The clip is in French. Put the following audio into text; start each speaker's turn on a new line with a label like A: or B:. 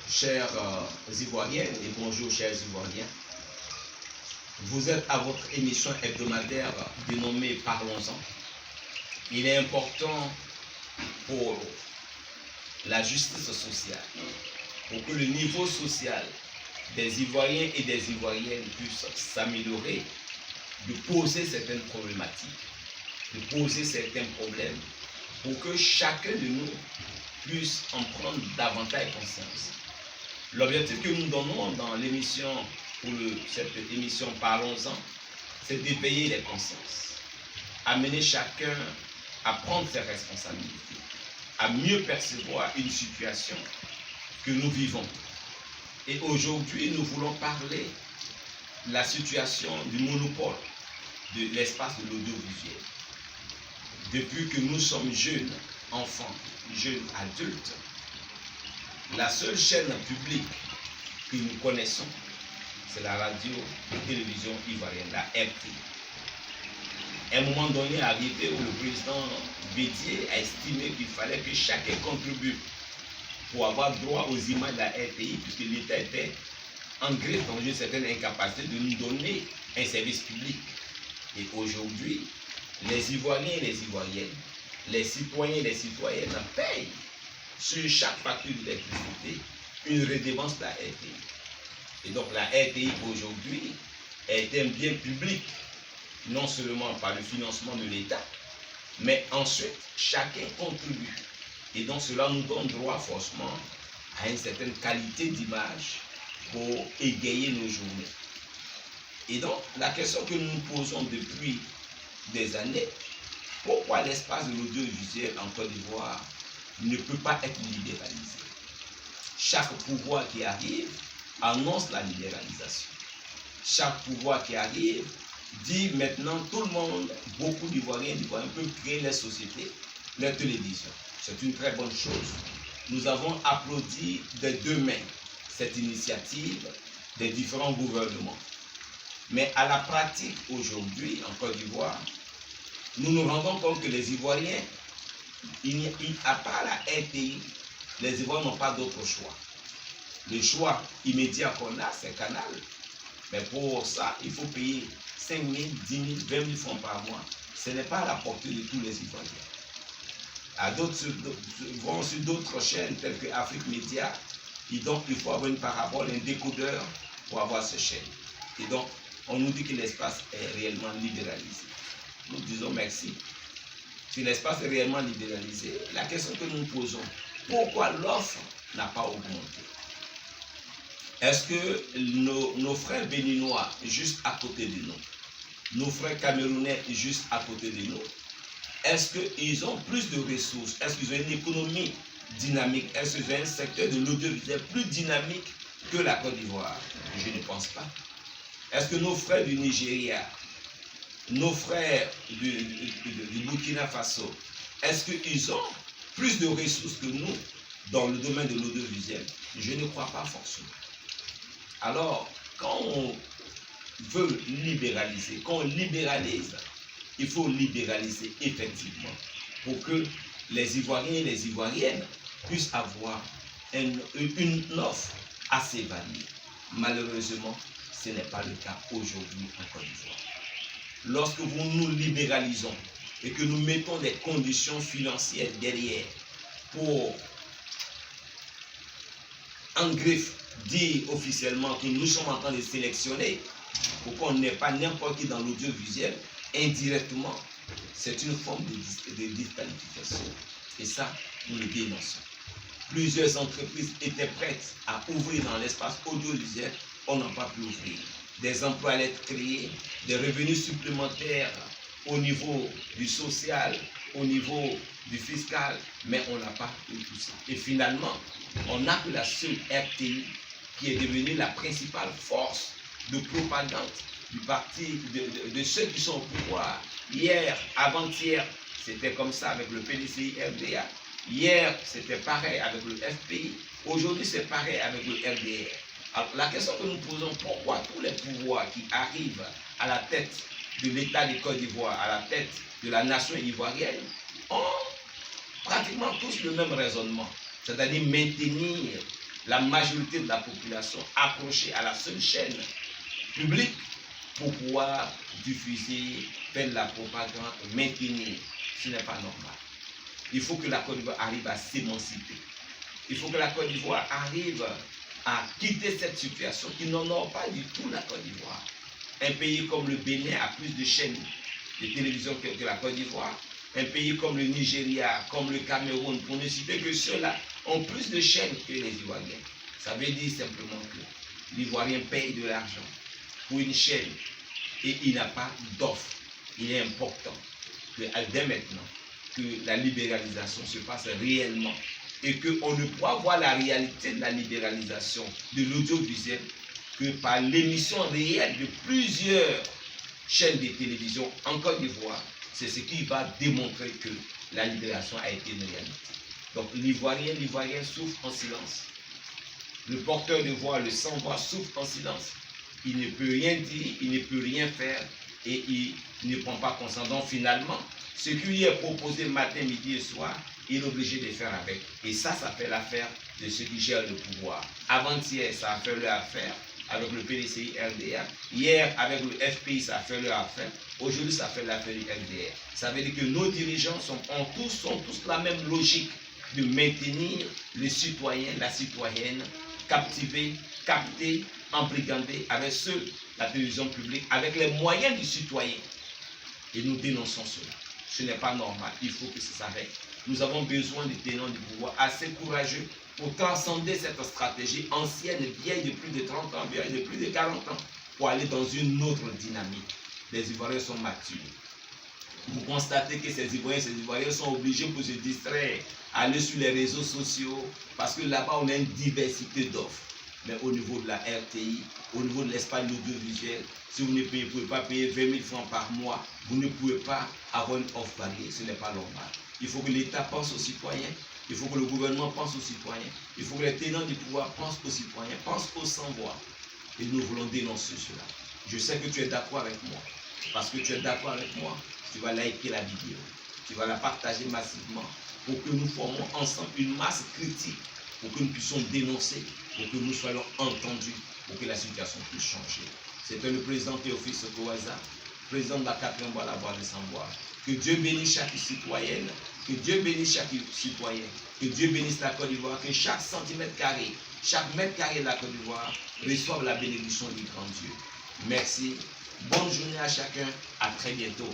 A: chers Ivoiriennes et bonjour chers Ivoiriens. Vous êtes à votre émission hebdomadaire dénommée Parlons-en. Il est important pour la justice sociale, pour que le niveau social des Ivoiriens et des Ivoiriennes puisse s'améliorer, de poser certaines problématiques, de poser certains problèmes, pour que chacun de nous puisse en prendre davantage conscience. L'objectif que nous donnons dans l'émission, pour cette émission Parlons-en, c'est d'éveiller les consciences, amener chacun à prendre ses responsabilités, à mieux percevoir une situation que nous vivons. Et aujourd'hui, nous voulons parler de la situation du monopole de l'espace de l'audiovisuel. Depuis que nous sommes jeunes enfants, jeunes adultes, la seule chaîne publique que nous connaissons, c'est la radio et télévision ivoirienne, la RTI. À un moment donné, arrivé où le président Bédié a estimé qu'il fallait que chacun contribue pour avoir droit aux images de la RTI, puisque l'État était en grève dans une certaine incapacité de nous donner un service public. Et aujourd'hui, les Ivoiriens et les Ivoiriennes, les citoyens et les citoyennes payent sur chaque facture d'électricité une redevance de la RTI. Et donc la RTI aujourd'hui est un bien public, non seulement par le financement de l'État, mais ensuite chacun contribue. Et donc cela nous donne droit forcément à une certaine qualité d'image pour égayer nos journées. Et donc la question que nous nous posons depuis des années, pourquoi l'espace de l'audiovisuel en Côte d'Ivoire ne peut pas être libéralisé? Chaque pouvoir qui arrive annonce la libéralisation. Chaque pouvoir qui arrive dit maintenant tout le monde, beaucoup d'Ivoiriens peuvent créer les sociétés, les télévisions. C'est une très bonne chose. Nous avons applaudi des deux mains cette initiative des différents gouvernements. Mais à la pratique aujourd'hui en Côte d'Ivoire, nous nous rendons compte que les Ivoiriens, à part la RTI, les Ivoiriens n'ont pas d'autre choix. Le choix immédiat qu'on a, c'est Canal. Mais pour ça, il faut payer 5 000, 10 000, 20 000 francs par mois. Ce n'est pas à la portée de tous les Ivoiriens. D'autres vont sur d'autres chaînes telles que Afrique Média. Et donc, il faut avoir une parabole, un décodeur pour avoir ces chaînes. Et donc, on nous dit que l'espace est réellement libéralisé. Nous disons merci. Si l'espace est réellement libéralisé, la question que nous nous posons, pourquoi l'offre n'a pas augmenté? Est-ce que nos frères béninois, juste à côté de nous, nos frères camerounais, juste à côté de nous, est-ce qu'ils ont plus de ressources? Est-ce qu'ils ont une économie dynamique? Est-ce qu'ils ont un secteur de l'audiovisuel plus dynamique que la Côte d'Ivoire? Je ne pense pas. Est-ce que nos frères du Nigeria, nos frères du Burkina Faso, est-ce qu'ils ont plus de ressources que nous dans le domaine de l'audiovisuel? Je ne crois pas forcément. Alors, quand on veut libéraliser, quand on libéralise, il faut libéraliser effectivement pour que les Ivoiriens et les Ivoiriennes puissent avoir une offre assez variée. Malheureusement, ce n'est pas le cas aujourd'hui en Côte d'Ivoire. Lorsque nous libéralisons et que nous mettons des conditions financières derrière pour en greffe dire officiellement que nous sommes en train de sélectionner pour qu'on n'ait pas n'importe qui dans l'audiovisuel, indirectement, c'est une forme de disqualification. Et ça, nous le dénonçons. Plusieurs entreprises étaient prêtes à ouvrir dans l'espace audiovisuel, on n'a pas pu ouvrir. Des emplois allaient être créés, des revenus supplémentaires au niveau du social, au niveau du fiscal, mais on n'a pas eu tout ça. Et finalement, on n'a que la seule RTI qui est devenue la principale force de propagande du parti, de ceux qui sont au pouvoir. Hier, avant-hier, c'était comme ça avec le PDCI-RDA. Hier, c'était pareil avec le FPI. Aujourd'hui, c'est pareil avec le RDR. Alors, la question que nous posons, pourquoi tous les pouvoirs qui arrivent à la tête de l'État de Côte d'Ivoire, à la tête de la nation ivoirienne, ont pratiquement tous le même raisonnement, c'est-à-dire maintenir la majorité de la population accrochée à la seule chaîne publique pour pouvoir diffuser, faire de la propagande, maintenir. Ce n'est pas normal. Il faut que la Côte d'Ivoire arrive à s'émanciper. Il faut que la Côte d'Ivoire arrive à quitter cette situation qui n'honore pas du tout la Côte d'Ivoire. Un pays comme le Bénin a plus de chaînes de télévision que la Côte d'Ivoire. Un pays comme le Nigeria, comme le Cameroun, pour ne citer que ceux-là, ont plus de chaînes que les Ivoiriens. Ça veut dire simplement que l'Ivoirien paye de l'argent pour une chaîne et il n'a pas d'offre. Il est important que dès maintenant que la libéralisation se passe réellement et qu'on ne pourra voir la réalité de la libéralisation de l'audiovisuel que par l'émission réelle de plusieurs chaînes de télévision en Côte d'Ivoire. C'est ce qui va démontrer que la libération a été une réalité. Donc l'Ivoirien souffre en silence. Le porteur de voix, le sans-voix souffre en silence. Il ne peut rien dire, il ne peut rien faire et il ne prend pas conscience. Donc finalement, ce qui lui est proposé matin, midi et soir, il est obligé de faire avec. Et ça fait l'affaire de ceux qui gèrent le pouvoir. Avant-hier, ça a fait leur affaire avec le PDCI RDR. Hier, avec le FPI, ça a fait leur affaire. Aujourd'hui, ça fait l'affaire du RDR. Ça veut dire que nos dirigeants sont tous la même logique de maintenir les citoyens, la citoyenne, captivés, captés, embrigandés avec la télévision publique, avec les moyens du citoyen. Et nous dénonçons cela. Ce n'est pas normal. Il faut que ça s'arrête. Nous avons besoin de tenants du pouvoir assez courageux pour transcender cette stratégie ancienne, vieille de plus de 30 ans, vieille de plus de 40 ans, pour aller dans une autre dynamique. Les Ivoiriens sont matures. Vous constatez que ces Ivoiriens sont obligés pour se distraire, aller sur les réseaux sociaux, parce que là-bas, on a une diversité d'offres. Mais au niveau de la RTI, au niveau de l'espace de l'audiovisuel, si vous ne pouvez pas payer 20 000 francs par mois, vous ne pouvez pas avoir une offre variée. Ce n'est pas normal. Il faut que l'État pense aux citoyens. Il faut que le gouvernement pense aux citoyens. Il faut que les tenants du pouvoir pensent aux citoyens, pensent aux sans-voix. Et nous voulons dénoncer cela. Je sais que tu es d'accord avec moi. Parce que tu es d'accord avec moi, tu vas liker la vidéo. Tu vas la partager massivement pour que nous formons ensemble une masse critique, pour que nous puissions dénoncer, pour que nous soyons entendus, pour que la situation puisse changer. C'était le président Théophile Sokowaza, président de la 4e voie, la voie des sans-voix. Que Dieu bénisse chaque citoyenne, que Dieu bénisse chaque citoyen, que Dieu bénisse la Côte d'Ivoire, que chaque centimètre carré, chaque mètre carré de la Côte d'Ivoire reçoive la bénédiction du grand Dieu. Merci. Bonne journée à chacun. À très bientôt.